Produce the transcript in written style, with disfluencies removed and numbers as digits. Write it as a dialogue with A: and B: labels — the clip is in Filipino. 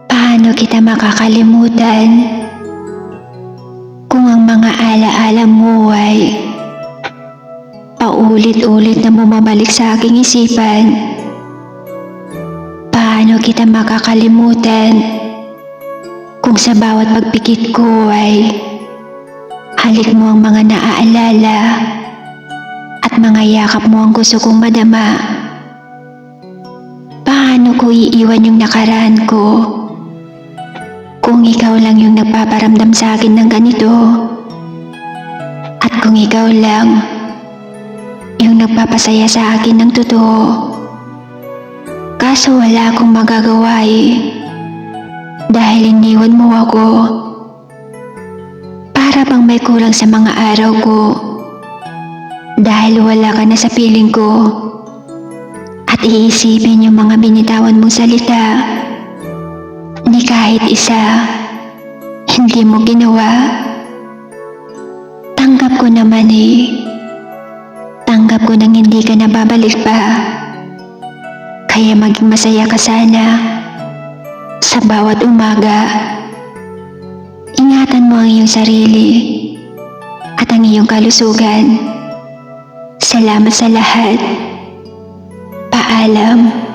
A: Paano kita makakalimutan kung ang mga alaala mo ay paulit-ulit na bumabalik sa aking isipan? Paano kita makakalimutan kung sa bawat pagpikit ko ay halik mo ang mga naaalala at mga yakap mo ang gusto kong madama? Paano ko iiwan yung nakaraan ko kung ikaw lang yung nagpaparamdam sa akin ng ganito? At kung ikaw lang yung nagpapasaya sa akin ng totoo? Kaso wala akong magagawa dahil iniwan mo ako. Para bang may kulang sa mga araw ko dahil wala ka na sa piling ko. At iisipin yung mga binitawan mong salita, ni kahit isa hindi mo ginawa. Tanggap ko naman tanggap ko nang hindi ka na babalik pa. Kaya maging masaya ka sana sa bawat umaga. Ingatan mo ang iyong sarili at ang iyong kalusugan. Salamat sa lahat. Paalam.